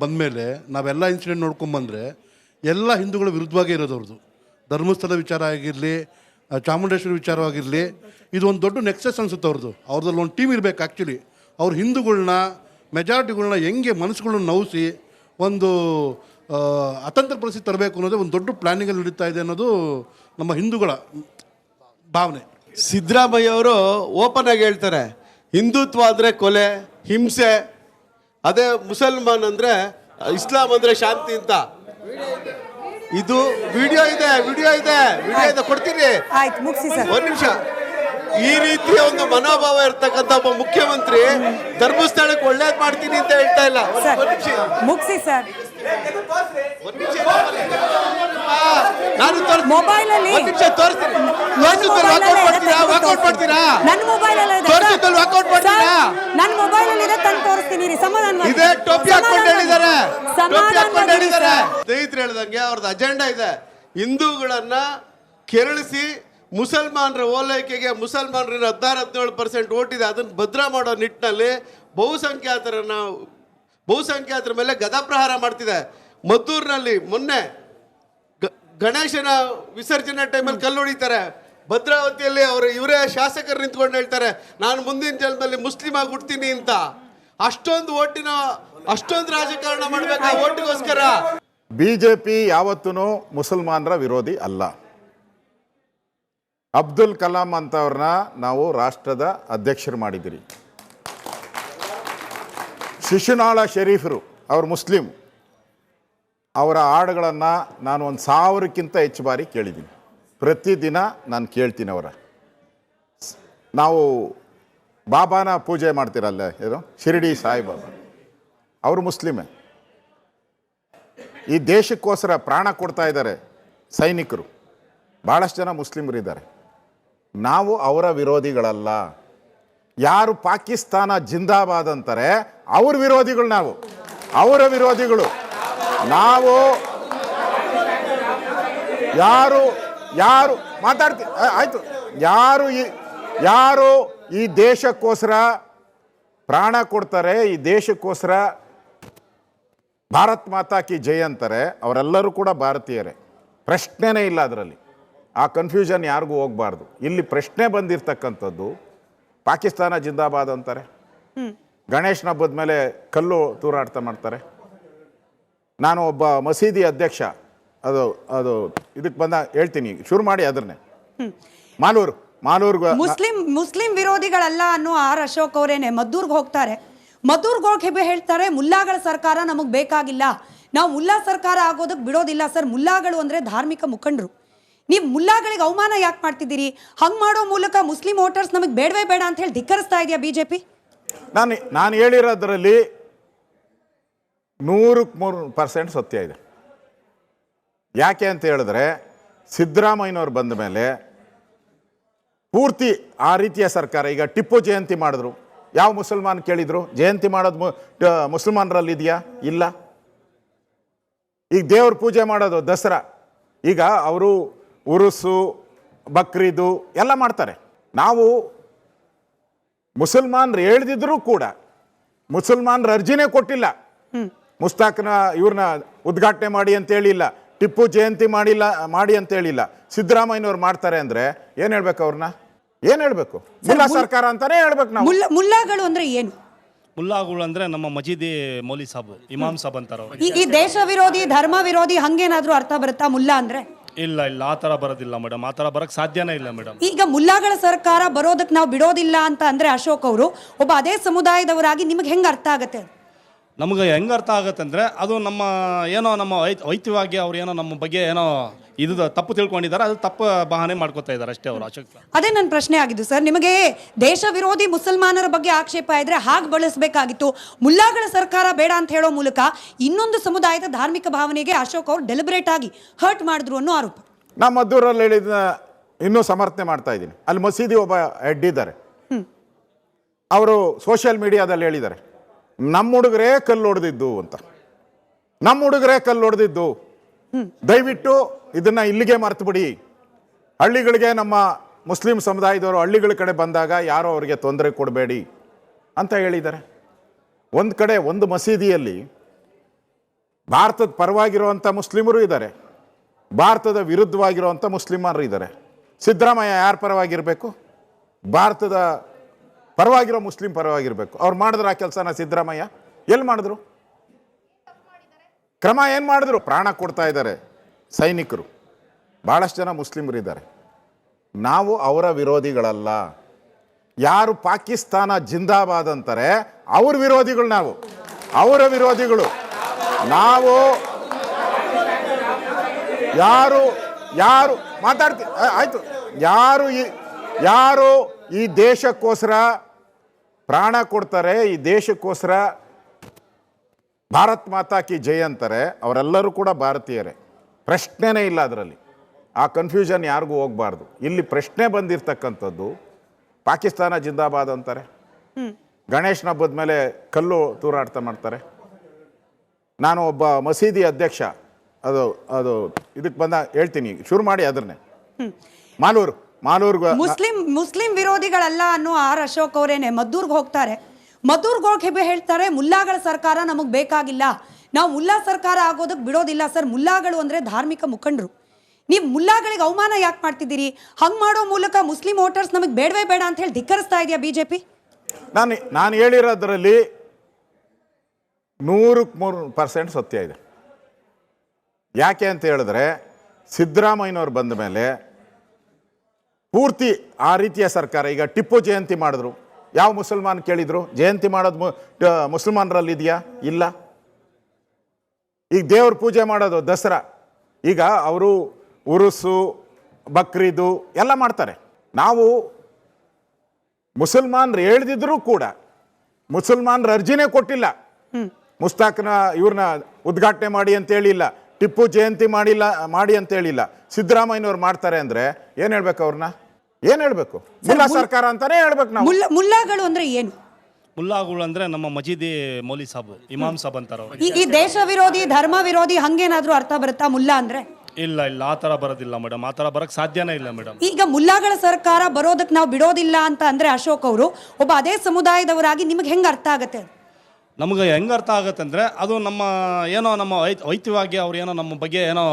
ಬಂದಮೇಲೆ ನಾವೆಲ್ಲ ಇನ್ಸಿಡೆಂಟ್ ನೋಡ್ಕೊಂಬಂದರೆ ಎಲ್ಲ ಹಿಂದೂಗಳ ವಿರುದ್ಧವಾಗೇ ಇರೋದು ಅವ್ರದ್ದು. ಧರ್ಮಸ್ಥಳ ವಿಚಾರ ಆಗಿರಲಿ, ಚಾಮುಂಡೇಶ್ವರಿ ವಿಚಾರವಾಗಿರಲಿ, ಇದು ಒಂದು ದೊಡ್ಡ ನೆಕ್ಸಸ್ ಅನಿಸುತ್ತೆ ಅವ್ರದ್ದಲ್ಲಿ ಒಂದು ಟೀಮ್ ಇರಬೇಕು. ಆ್ಯಕ್ಚುಲಿ ಅವ್ರು ಹಿಂದೂಗಳನ್ನ ಮೆಜಾರಿಟಿಗಳನ್ನ ಹೆಂಗೆ ಮನಸ್ಸುಗಳನ್ನ ನೋವಿಸಿ ಒಂದು ಅತಂತ್ರ ಪರಿಸ್ಥಿತಿ ತರಬೇಕು ಅನ್ನೋದೇ ಒಂದು ದೊಡ್ಡ ಪ್ಲ್ಯಾನಿಂಗಲ್ಲಿ ನಡೀತಾ ಇದೆ ಅನ್ನೋದು ನಮ್ಮ ಹಿಂದೂಗಳ ಭಾವನೆ. ಸಿದ್ದರಾಮಯ್ಯ ಅವರು ಓಪನ್ ಆಗಿ ಹೇಳ್ತಾರೆ, ಹಿಂದುತ್ವ ಅಂದರೆ ಕೊಲೆ, ಹಿಂಸೆ, ಅದೇ ಮುಸಲ್ಮಾನ್ ಅಂದರೆ ಇಸ್ಲಾಂ ಅಂದರೆ ಶಾಂತಿ ಅಂತ. ಇದು ವಿಡಿಯೋ ಇದೆ ಕೊಡ್ತೀರಿ. ಒಂದು ನಿಮಿಷ. ಈ ರೀತಿಯ ಒಂದು ಮನೋಭಾವ ಇರ್ತಕ್ಕಂಥ ಒಬ್ಬ ಮುಖ್ಯಮಂತ್ರಿ ಧರ್ಮಸ್ಥಳಕ್ಕೆ ಒಳ್ಳೇದ್ ಮಾಡ್ತೀನಿ ಅಂತ ಹೇಳ್ತಾ ಇಲ್ಲ. ಮುಗಿಸಿ ಸರ್. ನಾನು ಮೊಬೈಲ್ ಅಲ್ಲಿ ತೋರಿಸ್ತೀನಿ. ನನ್ನ ಮೊಬೈಲ್ ಅಲ್ಲಿ ನನ್ನ ಮೊಬೈಲ್ ಅಲ್ಲಿ ಇದೆ, ತಂದು ತೋರಿಸ್ತೀನಿ. ಸಮಾಧಾನ ಇದೇ ಟೋಪಿ ಹಾಕೊಂಡು ಹೇಳಿದ್ದಾರೆ. ಸ್ನೇಹಿತರು ಹೇಳ್ದಂಗೆ ಅವ್ರದ್ದು ಅಜೆಂಡಾ ಇದೆ, ಹಿಂದೂಗಳನ್ನ ಕೆರಳಿಸಿ ಮುಸಲ್ಮಾನರ ಓಲೈಕೆಗೆ ಮುಸಲ್ಮಾನರ 16-17% ಓಟ್ ಇದೆ, ಅದನ್ನು ಭದ್ರ ಮಾಡೋ ನಿಟ್ಟಿನಲ್ಲಿ ಬಹುಸಂಖ್ಯಾತರ ಮೇಲೆ ಗದಾಪ್ರಹಾರ ಮಾಡ್ತಿದೆ. ಮದ್ದೂರಿನಲ್ಲಿ ಮೊನ್ನೆ ಗಣೇಶನ ವಿಸರ್ಜನೆ ಟೈಮಲ್ಲಿ ಕಲ್ಲು ಹೊಡಿತಾರೆ. ಭದ್ರಾವತಿಯಲ್ಲಿ ಇವರೇ ಶಾಸಕರು ನಿಂತ್ಕೊಂಡು ಹೇಳ್ತಾರೆ, ನಾನು ಮುಂದಿನ ಜನ್ಮದಲ್ಲಿ ಮುಸ್ಲಿಮ್ ಆಗಿ ಹುಡ್ತೀನಿ ಅಂತ. ಅಷ್ಟೊಂದು ರಾಜಕಾರಣ ಮಾಡಬೇಕಾ ಓಟಿಗೋಸ್ಕರ? ಬಿಜೆಪಿ ಯಾವತ್ತೂ ಮುಸಲ್ಮಾನರ ವಿರೋಧಿ ಅಲ್ಲ. ಅಬ್ದುಲ್ ಕಲಾಂ ಅಂತವ್ರನ್ನ ನಾವು ರಾಷ್ಟ್ರದ ಅಧ್ಯಕ್ಷರು ಮಾಡಿದಿರಿ. ಶಿಶುನಾಳ ಶರೀಫರು ಅವರು ಮುಸ್ಲಿಂ, ಅವರ ಹಾಡುಗಳನ್ನು ನಾನು 1000ಕ್ಕಿಂತ ಹೆಚ್ಚು ಬಾರಿ ಕೇಳಿದ್ದೀನಿ. ಪ್ರತಿದಿನ ನಾನು ಕೇಳ್ತೀನಿ ನಾವು ಬಾಬಾನ ಪೂಜೆ ಮಾಡ್ತೀರಲ್ಲ, ಏನು ಶಿರಡಿ ಸಾಯಿಬಾಬಾ, ಅವರು ಮುಸ್ಲಿಮೇ. ಈ ದೇಶಕ್ಕೋಸ್ಕರ ಪ್ರಾಣ ಕೊಡ್ತಾ ಇದ್ದಾರೆ ಸೈನಿಕರು, ಭಾಳಷ್ಟು ಜನ ಮುಸ್ಲಿಮರಿದ್ದಾರೆ. ನಾವು ಅವರ ವಿರೋಧಿಗಳಲ್ಲ. ಯಾರು ಪಾಕಿಸ್ತಾನ ಜಿಂದಾಬಾದ್ ಅಂತಾರೆ ಅವ್ರ ವಿರೋಧಿಗಳು, ನಾವು ಅವರ ವಿರೋಧಿಗಳು. ನಾವು ಯಾರು ಮಾತಾಡ್ತೀವಿ ಆಯ್ತು, ಯಾರು ಈ ದೇಶಕ್ಕೋಸ್ಕರ ಪ್ರಾಣ ಕೊಡ್ತಾರೆ, ಈ ದೇಶಕ್ಕೋಸ್ಕರ ಭಾರತ್ ಮಾತಾ ಕಿ ಜೈ ಅಂತಾರೆ, ಅವರೆಲ್ಲರೂ ಕೂಡ ಭಾರತೀಯರೇ. ಪ್ರಶ್ನೆನೇ ಇಲ್ಲ ಅದರಲ್ಲಿ. ಆ ಕನ್ಫ್ಯೂಷನ್ ಯಾರಿಗೂ ಹೋಗಬಾರ್ದು. ಇಲ್ಲಿ ಪ್ರಶ್ನೆ ಬಂದಿರತಕ್ಕಂಥದ್ದು ಪಾಕಿಸ್ತಾನ ಜಿಂದಾಬಾದ್ ಅಂತಾರೆ, ಗಣೇಶನ ಹಬ್ಬದ ಮೇಲೆ ಕಲ್ಲು ತೂರಾಟ ಮಾಡ್ತಾರೆ. ನಾನು ಒಬ್ಬ ಮಸೀದಿ ಅಧ್ಯಕ್ಷ, ಅದು ಇದಕ್ಕೆ ಬಂದ ಹೇಳ್ತೀನಿ, ಶುರು ಮಾಡಿ ಅದನ್ನೇ. ಮಾಲೂರು ಮುಸ್ಲಿಂ ವಿರೋಧಿಗಳಲ್ಲ ಅನ್ನೋ ಆರ್ ಅಶೋಕ್ ಅವರೇನೆ ಮದ್ದೂರ್ಗೆ ಹೋಗ್ತಾರೆ. ಮದ್ದೂರ್ಗೆ ಹೋಗಿ ಹೇಳ್ತಾರೆ, ಮುಲ್ಲಾಗಳ ಸರ್ಕಾರ ನಮಗೆ ಬೇಕಾಗಿಲ್ಲ, ನಾವು ಮುಲ್ಲಾ ಸರ್ಕಾರ ಆಗೋದಕ್ಕೆ ಬಿಡೋದಿಲ್ಲ ಸರ್. ಮುಲ್ಲಾಗಳು ಅಂದರೆ ಧಾರ್ಮಿಕ ಮುಖಂಡರು, ನೀವು ಮುಲ್ಲಾಗಳಿಗೆ ಅವಮಾನ ಯಾಕೆ ಮಾಡ್ತಿದ್ದೀರಿ? ಹಂಗೆ ಮಾಡೋ ಮೂಲಕ ಮುಸ್ಲಿಂ ವೋಟರ್ಸ್ ನಮಗೆ ಬೇಡವೇ ಬೇಡ ಅಂತ ಹೇಳಿ ಧಿಕ್ಕರಿಸ್ತಾ ಇದೆಯಾ ಬಿಜೆಪಿ? ನಾನು ಹೇಳಿರೋದ್ರಲ್ಲಿ 100% ಸತ್ಯ ಇದೆ. ಯಾಕೆ ಅಂತ ಹೇಳಿದ್ರೆ, ಸಿದ್ದರಾಮಯ್ಯನವ್ರು ಬಂದ ಮೇಲೆ ಪೂರ್ತಿ ಆ ರೀತಿಯ ಸರ್ಕಾರ. ಈಗ ಟಿಪ್ಪು ಜಯಂತಿ ಮಾಡಿದ್ರು, ಯಾವ ಮುಸಲ್ಮಾನ್ ಕೇಳಿದ್ರು? ಜಯಂತಿ ಮಾಡೋದು ಮುಸಲ್ಮಾನರಲ್ಲಿ ಇದೆಯಾ? ಇಲ್ಲ. ಈಗ ದೇವ್ರ ಪೂಜೆ ಮಾಡೋದು ದಸರಾ, ಈಗ ಅವರು ಉರುಸು ಬಕ್ರೀದು ಎಲ್ಲ ಮಾಡ್ತಾರೆ. ನಾವು ಮುಸಲ್ಮಾನರು ಹೇಳ್ದಿದ್ರು ಕೂಡ ಮುಸಲ್ಮಾನರ ಅರ್ಜಿನೇ ಕೊಟ್ಟಿಲ್ಲ. ಮುಸ್ತಾಕ್ನ ಇವ್ರನ್ನ ಉದ್ಘಾಟನೆ ಮಾಡಿ ಅಂತ ಹೇಳಿಲ್ಲ, ಟಿಪ್ಪು ಜಯಂತಿ ಮಾಡಿ ಅಂತ ಹೇಳಿಲ್ಲ. ಸಿದ್ದರಾಮಯ್ಯನವ್ರು ಮಾಡ್ತಾರೆ ಅಂದ್ರೆ ಏನ್ ಹೇಳ್ಬೇಕು? ಅವ್ರನ್ನ ಏನ್ ಹೇಳ್ಬೇಕು? ಮುಲ್ಲಾ ಸರ್ಕಾರ ಅಂತಾನೆ ಹೇಳ್ಬೇಕು ನಾವು. ಮುಲ್ಲಾಗಳು ಅಂದ್ರೆ ಏನು? ಮುಲ್ಲಾಗಳು ಅಂದ್ರೆ ನಮ್ಮ ಮಜೀದಿ ಮೌಲಿ ಸಾಬು, ಇಮಾಮ್ ಸಾಬ್ ಅಂತಾರ. ಈ ದೇಶ ವಿರೋಧಿ, ಧರ್ಮ ವಿರೋಧಿ ಹಂಗೇನಾದ್ರೂ ಅರ್ಥ ಬರುತ್ತಾ ಮುಲ್ಲಾ ಅಂದ್ರೆ? ಇಲ್ಲ, ಆ ತರ ಬರೋದಿಲ್ಲ ಮೇಡಮ್, ಆ ತರ ಬರಕ್ ಸಾಧ್ಯನೇ ಇಲ್ಲ ಮೇಡಮ್. ಈಗ ಮುಲ್ಲಾಗಳ ಸರ್ಕಾರ ಬರೋದಕ್ಕೆ ನಾವು ಬಿಡೋದಿಲ್ಲ ಅಂತ ಅಂದ್ರೆ ಅಶೋಕ್ ಅವರು ಒಬ್ಬ ಅದೇ ಸಮುದಾಯದವರಾಗಿ ನಿಮಗೆ ಹೆಂಗ್ ಅರ್ಥ ಆಗತ್ತೆ? ನಮ್ಗೆ ಹೆಂಗೆ ಅರ್ಥ ಆಗತ್ತೆ ಅಂದರೆ, ಅದು ನಮ್ಮ ಏನೋ ನಮ್ಮ ವೈದ್ಯವಾಗಿ ಅವ್ರು ಏನೋ ನಮ್ಮ ಬಗ್ಗೆ ಏನೋ ಇದು ತಪ್ಪು ತಿಳ್ಕೊಂಡಿದ್ದಾರೆ, ಅದು ತಪ್ಪು ಬಹಾನೆ ಮಾಡ್ಕೋತಾ ಇದ್ದಾರೆ ಅಷ್ಟೇ ಅವರು. ಅಶೋಕ್, ಅದೇ ನನ್ನ ಪ್ರಶ್ನೆ ಆಗಿದ್ದು ಸರ್. ನಿಮಗೆ ದೇಶ ವಿರೋಧಿ ಮುಸಲ್ಮಾನರ ಬಗ್ಗೆ ಆಕ್ಷೇಪ ಇದ್ರೆ ಹಾಗೆ ಬಳಸಬೇಕಾಗಿತ್ತು. ಮುಲ್ಲಾಗಳ ಸರ್ಕಾರ ಬೇಡ ಅಂತ ಹೇಳೋ ಮೂಲಕ ಇನ್ನೊಂದು ಸಮುದಾಯದ ಧಾರ್ಮಿಕ ಭಾವನೆಗೆ ಅಶೋಕ್ ಅವರು ಡೆಲಿಬ್ರೇಟ್ ಆಗಿ ಹರ್ಟ್ ಮಾಡಿದ್ರು ಅನ್ನೋ ಆರೋಪ. ನಾ ಮದ್ದೂರಲ್ಲಿ ಹೇಳಿದ ಇನ್ನೂ ಸಮರ್ಥನೆ ಮಾಡ್ತಾ ಇದ್ದೀನಿ. ಅಲ್ಲಿ ಮಸೀದಿ ಒಬ್ಬ ಹೆಡ್ ಇದ್ದಾರೆ, ಅವರು ಸೋಷಿಯಲ್ ಮೀಡಿಯಾದಲ್ಲಿ ಹೇಳಿದ್ದಾರೆ, ನಮ್ಮ ಹುಡುಗರೇ ಕಲ್ಲು ಹೊಡೆದಿದ್ದು ಅಂತ. ನಮ್ಮ ಹುಡುಗರೇ ಕಲ್ಲು ಹೊಡೆದಿದ್ದು, ದಯವಿಟ್ಟು ಇದನ್ನ ಇಲ್ಲಿಗೆ ಮರ್ತು ಬಿಡಿ. ಹಳ್ಳಿಗಳಿಗೆ ನಮ್ಮ ಮುಸ್ಲಿಂ ಸಮುದಾಯದವರು ಹಳ್ಳಿಗಳ ಕಡೆ ಬಂದಾಗ ಯಾರೋ ಅವರಿಗೆ ತೊಂದರೆ ಕೊಡಬೇಡಿ ಅಂತ ಹೇಳಿದ್ದಾರೆ. ಒಂದು ಕಡೆ ಒಂದು ಮಸೀದಿಯಲ್ಲಿ ಭಾರತದ ಪರವಾಗಿರುವಂಥ ಮುಸ್ಲಿಮರು ಇದ್ದಾರೆ, ಭಾರತದ ವಿರುದ್ಧವಾಗಿರುವಂಥ ಮುಸ್ಲಿಮರು ಇದ್ದಾರೆ. ಸಿದ್ದರಾಮಯ್ಯ ಯಾರ ಪರವಾಗಿರಬೇಕು? ಭಾರತದ ಪರವಾಗಿರೋ ಮುಸ್ಲಿಂ ಪರವಾಗಿರಬೇಕು. ಅವ್ರು ಮಾಡಿದ್ರು ಆ ಕೆಲಸನ ಸಿದ್ದರಾಮಯ್ಯ ಎಲ್ಲಿ ಮಾಡಿದ್ರು? ಕ್ರಮ ಏನು ಮಾಡಿದ್ರು? ಪ್ರಾಣ ಕೊಡ್ತಾ ಇದ್ದಾರೆ ಸೈನಿಕರು. ಭಾಳಷ್ಟು ಜನ ಮುಸ್ಲಿಮರು ಇದ್ದಾರೆ. ನಾವು ಅವರ ವಿರೋಧಿಗಳಲ್ಲ. ಯಾರು ಪಾಕಿಸ್ತಾನ ಜಿಂದಾಬಾದ್ ಅಂತಾರೆ ಅವ್ರ ವಿರೋಧಿಗಳು, ನಾವು ಅವರ ವಿರೋಧಿಗಳು. ನಾವು ಯಾರು ಯಾರು ಮಾತಾಡ್ತೀವಿ ಆಯ್ತು, ಯಾರು ಈ ದೇಶಕ್ಕೋಸ್ಕರ ಪ್ರಾಣ ಕೊಡ್ತಾರೆ, ಈ ದೇಶಕ್ಕೋಸ್ಕರ ಭಾರತ್ ಮಾತಾ ಕಿ ಜೈ ಅಂತಾರೆ, ಅವರೆಲ್ಲರೂ ಕೂಡ ಭಾರತೀಯರೇ. ಪ್ರಶ್ನೆನೇ ಇಲ್ಲ ಅದರಲ್ಲಿ. ಆ ಕನ್ಫ್ಯೂಷನ್ ಯಾರಿಗೂ ಹೋಗಬಾರ್ದು. ಇಲ್ಲಿ ಪ್ರಶ್ನೆ ಬಂದಿರತಕ್ಕಂಥದ್ದು ಪಾಕಿಸ್ತಾನ ಜಿಂದಾಬಾದ್ ಅಂತಾರೆ, ಗಣೇಶನ ಹಬ್ಬದ ಮೇಲೆ ಕಲ್ಲು ತೂರಾಟ ಮಾಡ್ತಾರೆ. ನಾನು ಒಬ್ಬ ಮಸೀದಿ ಅಧ್ಯಕ್ಷ, ಅದು ಇದಕ್ಕೆ ಬಂದ ಹೇಳ್ತೀನಿ, ಶುರು ಮಾಡಿ ಅದನ್ನೇ. ಮಾಲೂರು ಮುಸ್ಲಿಂ ವಿರೋಧಿಗಳಲ್ಲ ಅನ್ನೋ ಆರ್ ಅಶೋಕ್ ಅವರೇನೆ ಮದ್ದೂರ್ಗೆ ಹೋಗ್ತಾರೆ. ಮದ್ದೂರ್ಗೆ ಹೋಗಿ ಹೇಳ್ತಾರೆ ಮುಲ್ಲಾಗಳ ಸರ್ಕಾರ ನಮಗೆ ಬೇಕಾಗಿಲ್ಲ, ನಾವು ಮುಲ್ಲಾ ಸರ್ಕಾರ ಆಗೋದಕ್ಕೆ ಬಿಡೋದಿಲ್ಲ ಸರ್. ಮುಲ್ಲಾಗಳು ಅಂದರೆ ಧಾರ್ಮಿಕ ಮುಖಂಡರು. ನೀವು ಮುಲ್ಲಾಗಳಿಗೆ ಅವಮಾನ ಯಾಕೆ ಮಾಡ್ತಿದ್ದೀರಿ? ಹಂಗೆ ಮಾಡೋ ಮೂಲಕ ಮುಸ್ಲಿಂ ವೋಟರ್ಸ್ ನಮಗೆ ಬೇಡವೇ ಬೇಡ ಅಂತ ಹೇಳಿ ಧಿಕ್ಕರಿಸ್ತಾ ಇದೆಯಾ ಬಿಜೆಪಿ? ನಾನು ಹೇಳಿರೋದ್ರಲ್ಲಿ 100% ಸತ್ಯ ಇದೆ. ಯಾಕೆ ಅಂತ ಹೇಳಿದ್ರೆ ಸಿದ್ದರಾಮಯ್ಯನವ್ರು ಬಂದ ಮೇಲೆ ಪೂರ್ತಿ ಆ ರೀತಿಯ ಸರ್ಕಾರ. ಈಗ ಟಿಪ್ಪು ಜಯಂತಿ ಮಾಡಿದ್ರು, ಯಾವ ಮುಸಲ್ಮಾನ್ ಕೇಳಿದ್ರು? ಜಯಂತಿ ಮಾಡೋದು ಮುಸಲ್ಮಾನರಲ್ಲಿ ಇದೆಯಾ? ಇಲ್ಲ. ಈಗ ದೇವ್ರ ಪೂಜೆ ಮಾಡೋದು ದಸರಾ, ಈಗ ಅವರು ಉರುಸು ಬಕ್ರೀದು ಎಲ್ಲ ಮಾಡ್ತಾರೆ. ನಾವು ಮುಸಲ್ಮಾನರು ಹೇಳ್ದಿದ್ರು ಕೂಡ ಮುಸಲ್ಮಾನರ ಅರ್ಜಿನೇ ಕೊಟ್ಟಿಲ್ಲ. ಮುಸ್ತಾಕ್ನ ಇವ್ರನ್ನ ಉದ್ಘಾಟನೆ ಮಾಡಿ ಅಂತ ಹೇಳಿಲ್ಲ, ಟಿಪ್ಪು ಜಯಂತಿ ಮಾಡಿ ಅಂತ ಹೇಳಿಲ್ಲ. ಸಿದ್ದರಾಮಯ್ಯನವ್ರು ಮಾಡ್ತಾರೆ ಅಂದ್ರೆ ಏನ್ ಹೇಳ್ಬೇಕು? ಅವ್ರನ್ನ ಏನ್ ಹೇಳ್ಬೇಕು? ಮುಲ್ಲಾ ಸರ್ಕಾರ ಅಂತಾನೆ ಹೇಳ್ಬೇಕು ನಾವು. ಮುಲ್ಲಾಗಳು ಅಂದ್ರೆ ಏನು? ಮುಲ್ಲಾಗಳು ಅಂದ್ರೆ ನಮ್ಮ ಮಜೀದಿ ಮೌಲಿ ಸಾಬು, ಇಮಾಮ್ ಸಾಬ್ ಅಂತಾರ ಅವ್ರು. ಈ ದೇಶ ವಿರೋಧಿ, ಧರ್ಮ ವಿರೋಧಿ ಹಂಗೇನಾದ್ರೂ ಅರ್ಥ ಬರುತ್ತಾ ಮುಲ್ಲಾ ಅಂದ್ರೆ? ಇಲ್ಲ ಆ ಥರ ಬರೋದಿಲ್ಲ ಮೇಡಮ್, ಆ ಥರ ಬರಕ್ಕೆ ಸಾಧ್ಯನೇ ಇಲ್ಲ ಮೇಡಮ್. ಈಗ ಮುಲ್ಲಾಗಳ ಸರ್ಕಾರ ಬರೋದಕ್ಕೆ ನಾವು ಬಿಡೋದಿಲ್ಲ ಅಂತ ಅಂದ್ರೆ ಅಶೋಕ್ ಅವರು ಒಬ್ಬ ಅದೇ ಸಮುದಾಯದವರಾಗಿ ನಿಮಗೆ ಹೆಂಗೆ ಅರ್ಥ ಆಗತ್ತೆ? ನಮಗೆ ಹೆಂಗೆ ಅರ್ಥ ಆಗುತ್ತಂದ್ರೆ ಅದು ನಮ್ಮ ಏನೋ ನಮ್ಮ ವೈದ್ಯವಾಗಿ ಅವ್ರು ಏನೋ ನಮ್ಮ ಬಗ್ಗೆ ಏನೋ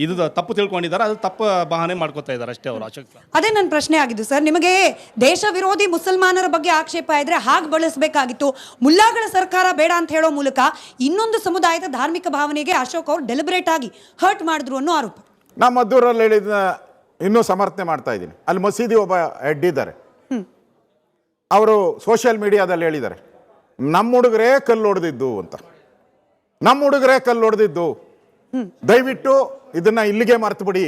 ಇದು ತಪ್ಪು ತಿಳ್ಕೊಂಡಿದ್ದಾರೆ, ಅದು ತಪ್ಪು ಬಹಾನೆ ಮಾಡ್ಕೋತಾ ಇದ್ದಾರೆ ಅಷ್ಟೇ ಅವರು. ಅಶೋಕ್ ಅದೇ ನನ್ನ ಪ್ರಶ್ನೆ ಆಗಿದ್ದು ಸರ್. ನಿಮಗೆ ದೇಶ ವಿರೋಧಿ ಮುಸಲ್ಮಾನರ ಬಗ್ಗೆ ಆಕ್ಷೇಪ ಇದ್ರೆ ಹಾಗೆ ಬಳಸಬೇಕಾಗಿತ್ತು. ಮುಲ್ಲಾಗಳ ಸರ್ಕಾರ ಬೇಡ ಅಂತ ಹೇಳೋ ಮೂಲಕ ಇನ್ನೊಂದು ಸಮುದಾಯದ ಧಾರ್ಮಿಕ ಭಾವನೆಗೆ ಅಶೋಕ್ ಅವರು ಡೆಲಿಬ್ರೇಟ್ ಆಗಿ ಹರ್ಟ್ ಮಾಡಿದ್ರು ಅನ್ನೋ ಆರೋಪ. ನಾ ಮದ್ದೂರಲ್ಲಿ ಹೇಳಿದ ಇನ್ನೂ ಸಮರ್ಥನೆ ಮಾಡ್ತಾ ಇದ್ದೀನಿ. ಅಲ್ಲಿ ಮಸೀದಿ ಒಬ್ಬ ಹೆಡ್ ಇದ್ದಾರೆ, ಅವರು ಸೋಷಿಯಲ್ ಮೀಡಿಯಾದಲ್ಲಿ ಹೇಳಿದ್ದಾರೆ ನಮ್ಮ ಹುಡುಗರೇ ಕಲ್ಲು ಹೊಡೆದಿದ್ದು ಅಂತ. ನಮ್ಮ ಹುಡುಗರೇ ಕಲ್ಲು ಹೊಡೆದಿದ್ದು, ದಯವಿಟ್ಟು ಇದನ್ನ ಇಲ್ಲಿಗೆ ಮರ್ತು ಬಿಡಿ.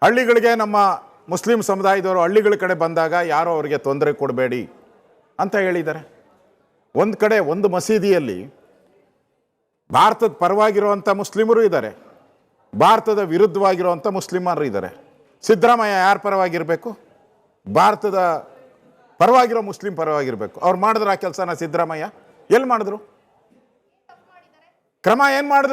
ಹಳ್ಳಿಗಳಿಗೆ ನಮ್ಮ ಮುಸ್ಲಿಂ ಸಮುದಾಯದವರು ಹಳ್ಳಿಗಳ ಕಡೆ ಬಂದಾಗ ಯಾರೋ ಅವರಿಗೆ ತೊಂದರೆ ಕೊಡಬೇಡಿ ಅಂತ ಹೇಳಿದ್ದಾರೆ. ಒಂದು ಕಡೆ ಒಂದು ಮಸೀದಿಯಲ್ಲಿ ಭಾರತದ ಪರವಾಗಿರುವಂಥ ಮುಸ್ಲಿಮರು ಇದ್ದಾರೆ, ಭಾರತದ ವಿರುದ್ಧವಾಗಿರುವಂಥ ಮುಸ್ಲಿಮರು ಇದ್ದಾರೆ. ಸಿದ್ದರಾಮಯ್ಯ ಯಾರ ಪರವಾಗಿರಬೇಕು? ಭಾರತದ ಪರವಾಗಿರೋ ಮುಸ್ಲಿಂ ಪರವಾಗಿರಬೇಕು. ಅವ್ರು ಮಾಡಿದ್ರು ಆ ಕೆಲಸನ ಸಿದ್ದರಾಮಯ್ಯ ಎಲ್ಲಿ ಮಾಡಿದ್ರು? ಕ್ರಮ ಏನು ಮಾಡಿದ್ರು?